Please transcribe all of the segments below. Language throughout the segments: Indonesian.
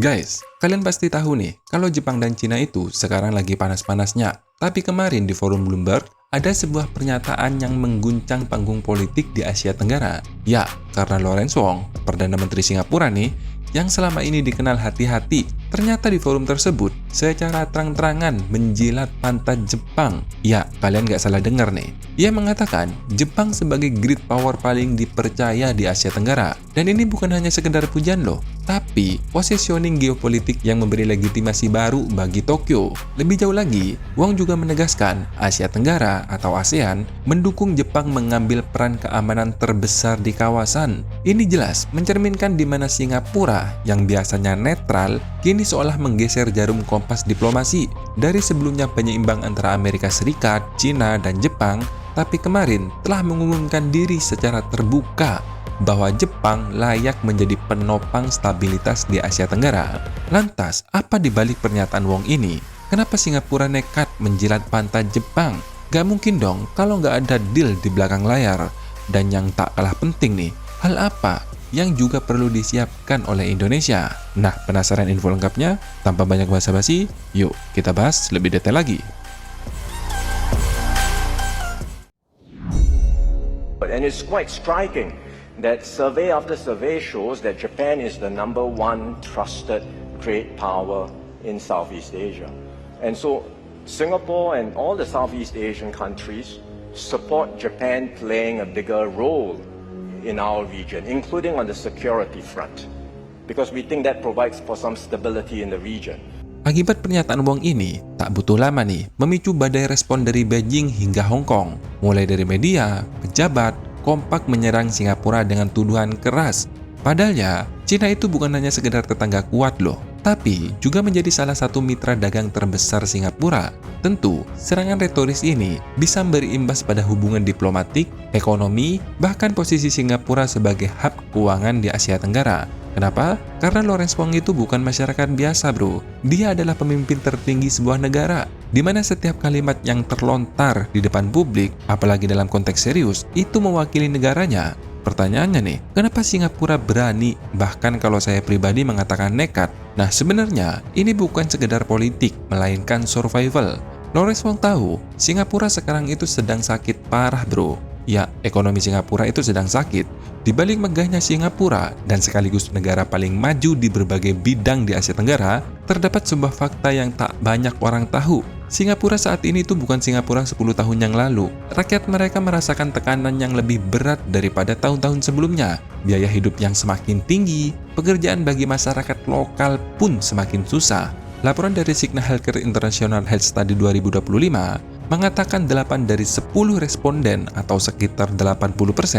Guys, kalian pasti tahu nih, kalau Jepang dan Cina itu sekarang lagi panas-panasnya. Tapi kemarin di forum Bloomberg, ada sebuah pernyataan yang mengguncang panggung politik di Asia Tenggara. Ya, karena Lawrence Wong, Perdana Menteri Singapura nih, yang selama ini dikenal hati-hati, ternyata di forum tersebut secara terang-terangan menjilat pantat Jepang. Ya, kalian nggak salah dengar nih. Ia mengatakan Jepang sebagai great power paling dipercaya di Asia Tenggara. Dan ini bukan hanya sekedar pujian loh, tapi positioning geopolitik yang memberi legitimasi baru bagi Tokyo. Lebih jauh lagi, Wong juga menegaskan Asia Tenggara atau ASEAN mendukung Jepang mengambil peran keamanan terbesar di kawasan. Ini jelas mencerminkan di mana Singapura yang biasanya netral kini seolah menggeser jarum kompas diplomasi. Dari sebelumnya penyeimbang antara Amerika Serikat, Cina, dan Jepang, tapi kemarin telah mengumumkan diri secara terbuka bahwa Jepang layak menjadi penopang stabilitas di Asia Tenggara. Lantas, apa dibalik pernyataan Wong ini? Kenapa Singapura nekat menjilat pantat Jepang? Gak mungkin dong kalau nggak ada deal di belakang layar. Dan yang tak kalah penting nih, hal apa yang juga perlu disiapkan oleh Indonesia? Nah, penasaran info lengkapnya? Tanpa banyak basa-basi, yuk kita bahas lebih detail lagi. And it's quite striking that survey after survey shows that Japan is the number one trusted trade power in Southeast Asia. And so Singapore and all the Southeast Asian countries support Japan playing a bigger role in our region, including on the security front, because we think that provides for some stability in the region. Akibat pernyataan Wong ini, tak butuh lama nih memicu badai respon dari Beijing hingga Hong Kong. Mulai dari media, pejabat, kompak menyerang Singapura dengan tuduhan keras. Padahal ya, Cina itu bukan hanya sekedar tetangga kuat loh, tapi juga menjadi salah satu mitra dagang terbesar Singapura. Tentu, serangan retoris ini bisa memberi imbas pada hubungan diplomatik, ekonomi, bahkan posisi Singapura sebagai hub keuangan di Asia Tenggara. Kenapa? Karena Lawrence Wong itu bukan masyarakat biasa bro. Dia adalah pemimpin tertinggi sebuah negara, di mana setiap kalimat yang terlontar di depan publik, apalagi dalam konteks serius, itu mewakili negaranya. Pertanyaannya nih, kenapa Singapura berani, bahkan kalau saya pribadi mengatakan nekat? Nah sebenarnya, ini bukan sekedar politik, melainkan survival. Lawrence Wong tahu, Singapura sekarang itu sedang sakit parah bro. Ya, ekonomi Singapura itu sedang sakit. Di balik megahnya Singapura dan sekaligus negara paling maju di berbagai bidang di Asia Tenggara, terdapat sebuah fakta yang tak banyak orang tahu. Singapura saat ini itu bukan Singapura 10 tahun yang lalu. Rakyat mereka merasakan tekanan yang lebih berat daripada tahun-tahun sebelumnya. Biaya hidup yang semakin tinggi, pekerjaan bagi masyarakat lokal pun semakin susah. Laporan dari Cigna Healthcare International Health Study 2025 mengatakan 8 dari 10 responden atau sekitar 80%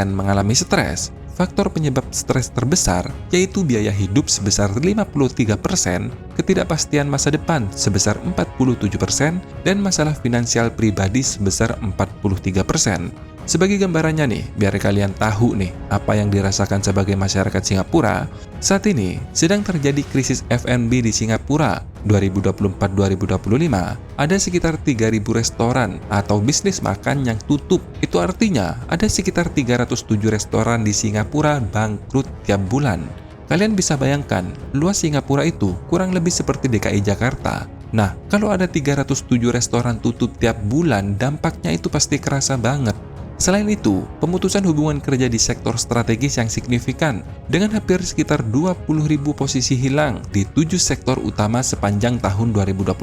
mengalami stres. Faktor penyebab stres terbesar yaitu biaya hidup sebesar 53%, ketidakpastian masa depan sebesar 47%, dan masalah finansial pribadi sebesar 43%. Sebagai gambarannya nih, biar kalian tahu nih apa yang dirasakan sebagai masyarakat Singapura, saat ini sedang terjadi krisis F&B di Singapura. 2024-2025, ada sekitar 3.000 restoran atau bisnis makan yang tutup. Itu artinya ada sekitar 307 restoran di Singapura bangkrut tiap bulan. Kalian bisa bayangkan, luas Singapura itu kurang lebih seperti DKI Jakarta. Nah, kalau ada 307 restoran tutup tiap bulan, dampaknya itu pasti kerasa banget. Selain itu, pemutusan hubungan kerja di sektor strategis yang signifikan, dengan hampir sekitar 20.000 posisi hilang di 7 sektor utama sepanjang tahun 2025.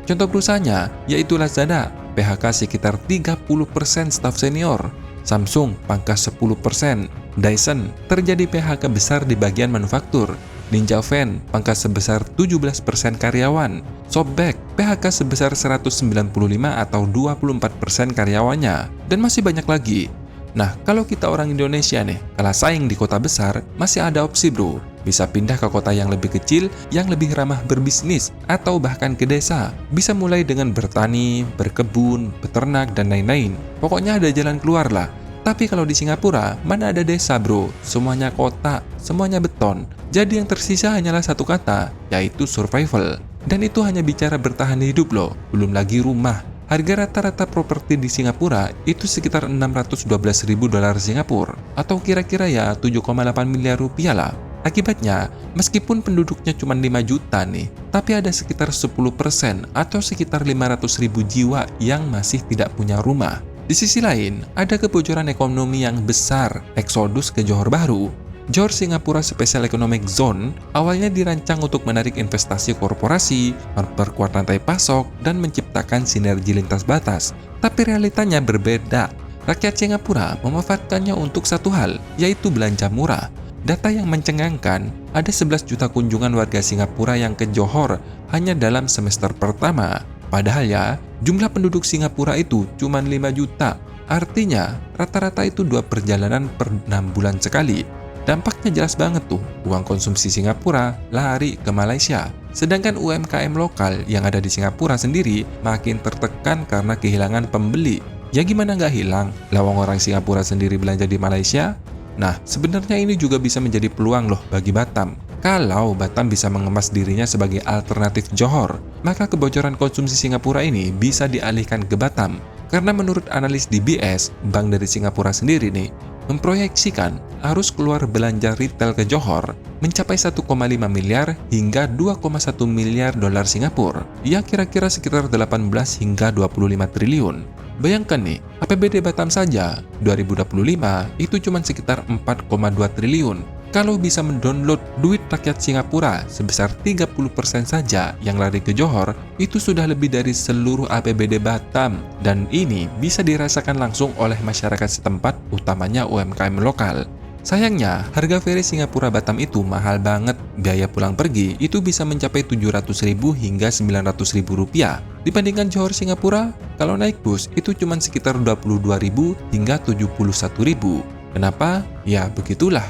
Contoh perusahaannya, yaitu Lazada, PHK sekitar 30% staf senior, Samsung pangkas 10%, Dyson terjadi PHK besar di bagian manufaktur, Ninja Van pangkas sebesar 17% karyawan, Shopback PHK sebesar 195 atau 24% karyawannya, dan masih banyak lagi. Nah, kalau kita orang Indonesia nih, kalah saing di kota besar, masih ada opsi bro. Bisa pindah ke kota yang lebih kecil, yang lebih ramah berbisnis, atau bahkan ke desa. Bisa mulai dengan bertani, berkebun, beternak, dan lain-lain. Pokoknya ada jalan keluar lah. Tapi kalau di Singapura, mana ada desa bro? Semuanya kota, semuanya beton. Jadi yang tersisa hanyalah satu kata, yaitu survival. Dan itu hanya bicara bertahan hidup loh, belum lagi rumah. Harga rata-rata properti di Singapura itu sekitar $612.000 Singapura, atau kira-kira ya 7,8 miliar rupiah lah. Akibatnya, meskipun penduduknya cuma 5 juta nih, tapi ada sekitar 10% atau sekitar 500.000 jiwa yang masih tidak punya rumah. Di sisi lain, ada kebocoran ekonomi yang besar, eksodus ke Johor Bahru. Johor Singapura Special Economic Zone awalnya dirancang untuk menarik investasi korporasi, memperkuat rantai pasok, dan menciptakan sinergi lintas batas. Tapi realitanya berbeda. Rakyat Singapura memanfaatkannya untuk satu hal, yaitu belanja murah. Data yang mencengangkan, ada 11 juta kunjungan warga Singapura yang ke Johor hanya dalam semester pertama. Padahal ya, jumlah penduduk Singapura itu cuma 5 juta. Artinya, rata-rata itu 2 perjalanan per 6 bulan sekali. Dampaknya jelas banget tuh, uang konsumsi Singapura lari ke Malaysia. Sedangkan UMKM lokal yang ada di Singapura sendiri makin tertekan karena kehilangan pembeli. Ya gimana nggak hilang, lawang orang Singapura sendiri belanja di Malaysia? Nah, sebenarnya ini juga bisa menjadi peluang loh bagi Batam. Kalau Batam bisa mengemas dirinya sebagai alternatif Johor, maka kebocoran konsumsi Singapura ini bisa dialihkan ke Batam. Karena menurut analis DBS, bank dari Singapura sendiri nih, memproyeksikan arus keluar belanja retail ke Johor mencapai 1,5 miliar hingga 2,1 miliar dolar Singapura. Ya kira-kira sekitar 18 hingga 25 triliun. Bayangkan nih, APBD Batam saja 2025 itu cuma sekitar 4,2 triliun. Kalau bisa mendownload duit rakyat Singapura sebesar 30% saja yang lari ke Johor, itu sudah lebih dari seluruh APBD Batam. Dan ini bisa dirasakan langsung oleh masyarakat setempat, utamanya UMKM lokal. Sayangnya, harga feri Singapura Batam itu mahal banget. Biaya pulang pergi itu bisa mencapai 700.000 hingga 900.000 rupiah. Dibandingkan Johor Singapura, kalau naik bus itu cuma sekitar 22.000 hingga 71.000. Kenapa? Ya begitulah.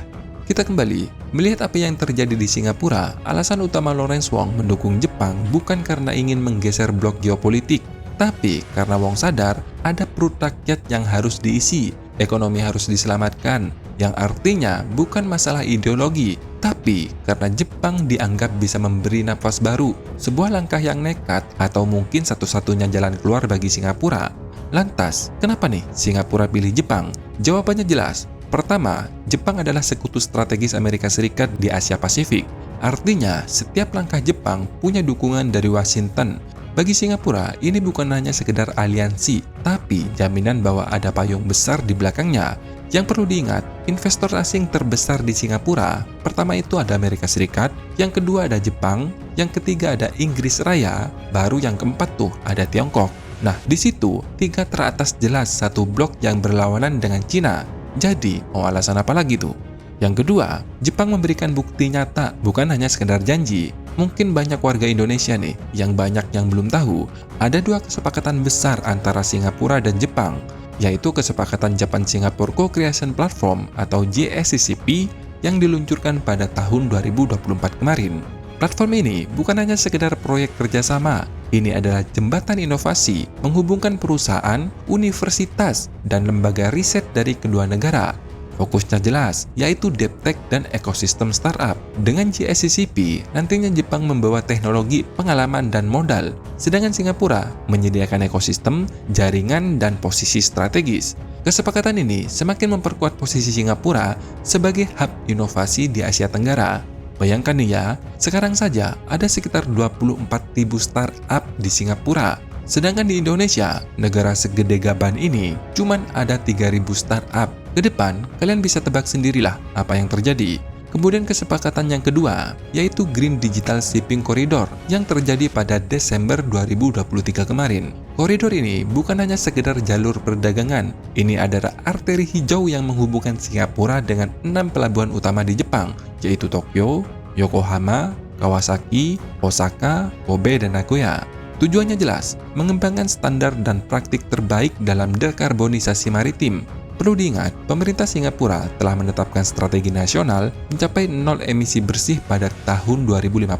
Kita kembali, melihat apa yang terjadi di Singapura, alasan utama Lawrence Wong mendukung Jepang bukan karena ingin menggeser blok geopolitik, tapi karena Wong sadar ada perut rakyat yang harus diisi, ekonomi harus diselamatkan, yang artinya bukan masalah ideologi, tapi karena Jepang dianggap bisa memberi napas baru, sebuah langkah yang nekat atau mungkin satu-satunya jalan keluar bagi Singapura. Lantas, kenapa nih Singapura pilih Jepang? Jawabannya jelas. Pertama, Jepang adalah sekutu strategis Amerika Serikat di Asia Pasifik. Artinya, setiap langkah Jepang punya dukungan dari Washington. Bagi Singapura, ini bukan hanya sekedar aliansi, tapi jaminan bahwa ada payung besar di belakangnya. Yang perlu diingat, investor asing terbesar di Singapura, pertama itu ada Amerika Serikat, yang kedua ada Jepang, yang ketiga ada Inggris Raya, baru yang keempat tuh ada Tiongkok. Nah, di situ, 3 teratas jelas satu blok yang berlawanan dengan Cina. Jadi, mau alasan apa lagi tuh? Yang kedua, Jepang memberikan bukti nyata, bukan hanya sekedar janji. Mungkin banyak warga Indonesia nih, yang banyak yang belum tahu, ada 2 kesepakatan besar antara Singapura dan Jepang, yaitu kesepakatan Japan-Singapore Co-Creation Platform atau JSCCP yang diluncurkan pada tahun 2024 kemarin. Platform ini bukan hanya sekedar proyek kerjasama, ini adalah jembatan inovasi menghubungkan perusahaan, universitas, dan lembaga riset dari kedua negara. Fokusnya jelas, yaitu DevTech dan ekosistem startup. Dengan JSCCP, nantinya Jepang membawa teknologi, pengalaman, dan modal, sedangkan Singapura menyediakan ekosistem, jaringan, dan posisi strategis. Kesepakatan ini semakin memperkuat posisi Singapura sebagai hub inovasi di Asia Tenggara. Bayangkan nih ya, sekarang saja ada sekitar 24.000 startup di Singapura. Sedangkan di Indonesia, negara segede Gaban ini, cuman ada 3.000 startup. Ke depan, kalian bisa tebak sendirilah apa yang terjadi. Kemudian kesepakatan yang kedua, yaitu Green Digital Shipping Corridor yang terjadi pada Desember 2023 kemarin. Koridor ini bukan hanya sekedar jalur perdagangan, ini adalah arteri hijau yang menghubungkan Singapura dengan 6 pelabuhan utama di Jepang, yaitu Tokyo, Yokohama, Kawasaki, Osaka, Kobe, dan Nagoya. Tujuannya jelas, mengembangkan standar dan praktik terbaik dalam dekarbonisasi maritim. Perlu diingat, pemerintah Singapura telah menetapkan strategi nasional mencapai 0 emisi bersih pada tahun 2050,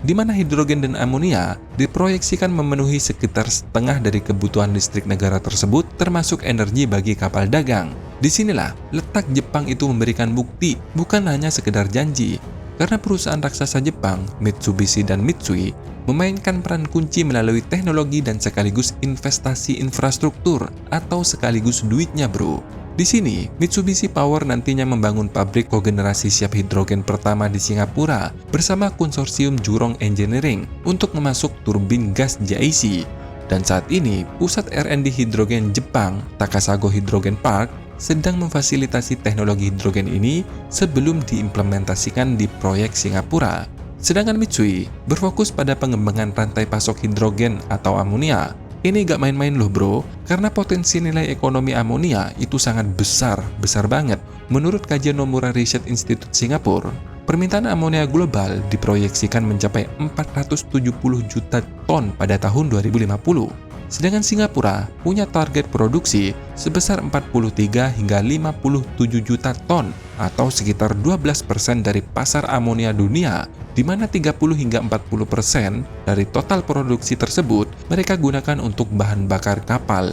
di mana hidrogen dan amonia diproyeksikan memenuhi sekitar setengah dari kebutuhan listrik negara tersebut, termasuk energi bagi kapal dagang. Disinilah letak Jepang itu memberikan bukti, bukan hanya sekedar janji. Karena perusahaan raksasa Jepang, Mitsubishi dan Mitsui, memainkan peran kunci melalui teknologi dan sekaligus investasi infrastruktur atau sekaligus duitnya bro. Di sini, Mitsubishi Power nantinya membangun pabrik kogenerasi siap hidrogen pertama di Singapura bersama konsorsium Jurong Engineering untuk memasuk turbin gas JIC. Dan saat ini, pusat R&D hidrogen Jepang, Takasago Hydrogen Park, sedang memfasilitasi teknologi hidrogen ini sebelum diimplementasikan di proyek Singapura. Sedangkan Mitsui berfokus pada pengembangan rantai pasok hidrogen atau amonia. Ini gak main-main loh bro, karena potensi nilai ekonomi amonia itu sangat besar banget. Menurut kajian Nomura Research Institute Singapura, permintaan amonia global diproyeksikan mencapai 470 juta ton pada tahun 2050. Sedangkan Singapura punya target produksi sebesar 43 hingga 57 juta ton atau sekitar 12% dari pasar amonia dunia, di mana 30 hingga 40% dari total produksi tersebut mereka gunakan untuk bahan bakar kapal.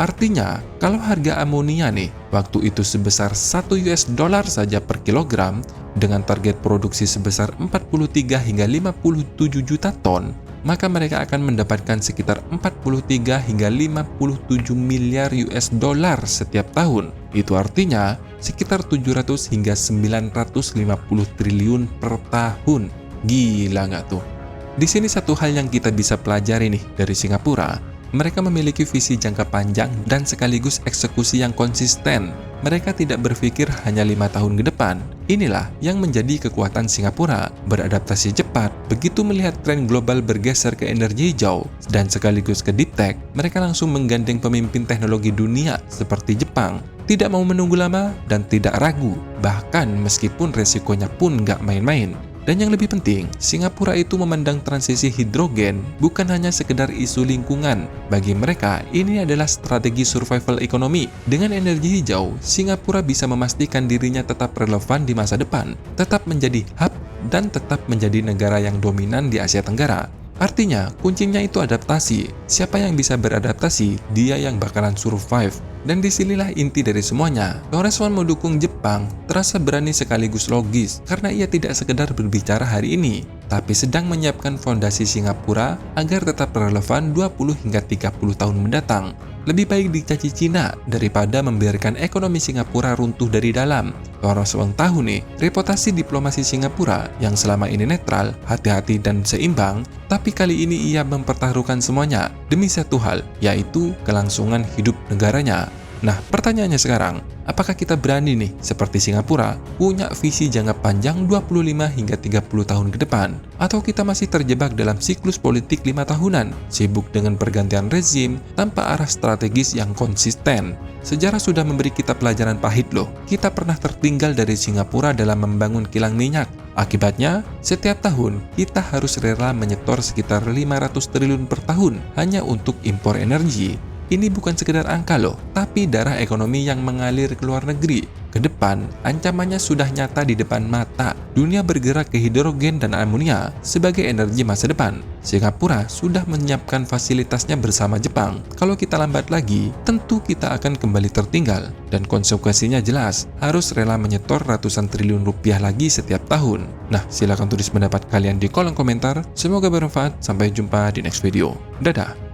Artinya, kalau harga amonia nih waktu itu sebesar $1 saja per kilogram dengan target produksi sebesar 43 hingga 57 juta ton, maka mereka akan mendapatkan sekitar 43 hingga 57 miliar US dollar setiap tahun. Itu artinya sekitar 700 hingga 950 triliun per tahun. Gila nggak tuh? Di sini satu hal yang kita bisa pelajari nih dari Singapura. Mereka memiliki visi jangka panjang dan sekaligus eksekusi yang konsisten. Mereka tidak berpikir hanya 5 tahun ke depan. Inilah yang menjadi kekuatan Singapura, beradaptasi cepat. Begitu melihat tren global bergeser ke energi hijau dan sekaligus ke deep tech, mereka langsung menggandeng pemimpin teknologi dunia seperti Jepang. Tidak mau menunggu lama dan tidak ragu, bahkan meskipun resikonya pun nggak main-main. Dan yang lebih penting, Singapura itu memandang transisi hidrogen bukan hanya sekedar isu lingkungan. Bagi mereka, ini adalah strategi survival ekonomi. Dengan energi hijau, Singapura bisa memastikan dirinya tetap relevan di masa depan, tetap menjadi hub, dan tetap menjadi negara yang dominan di Asia Tenggara. Artinya, kuncinya itu adaptasi. Siapa yang bisa beradaptasi, dia yang bakalan survive. Dan disinilah inti dari semuanya. Lawrence Wong mendukung Jepang terasa berani sekaligus logis karena ia tidak sekedar berbicara hari ini, tapi sedang menyiapkan fondasi Singapura agar tetap relevan 20 hingga 30 tahun mendatang. Lebih baik dicaci Cina daripada membiarkan ekonomi Singapura runtuh dari dalam. Lawrence Wong tahu nih, reputasi diplomasi Singapura yang selama ini netral, hati-hati dan seimbang, tapi kali ini ia mempertaruhkan semuanya demi satu hal, yaitu kelangsungan hidup negaranya. Nah, pertanyaannya sekarang, apakah kita berani nih, seperti Singapura, punya visi jangka panjang 25 hingga 30 tahun ke depan? Atau kita masih terjebak dalam siklus politik 5 tahunan, sibuk dengan pergantian rezim tanpa arah strategis yang konsisten? Sejarah sudah memberi kita pelajaran pahit loh. Kita pernah tertinggal dari Singapura dalam membangun kilang minyak. Akibatnya, setiap tahun kita harus rela menyetor sekitar 500 triliun per tahun hanya untuk impor energi. Ini bukan sekedar angka loh, tapi darah ekonomi yang mengalir ke luar negeri. Ke depan, ancamannya sudah nyata di depan mata. Dunia bergerak ke hidrogen dan amonia sebagai energi masa depan. Singapura sudah menyiapkan fasilitasnya bersama Jepang. Kalau kita lambat lagi, tentu kita akan kembali tertinggal. Dan konsekuensinya jelas, harus rela menyetor ratusan triliun rupiah lagi setiap tahun. Nah, silahkan tulis pendapat kalian di kolom komentar. Semoga bermanfaat. Sampai jumpa di next video. Dadah!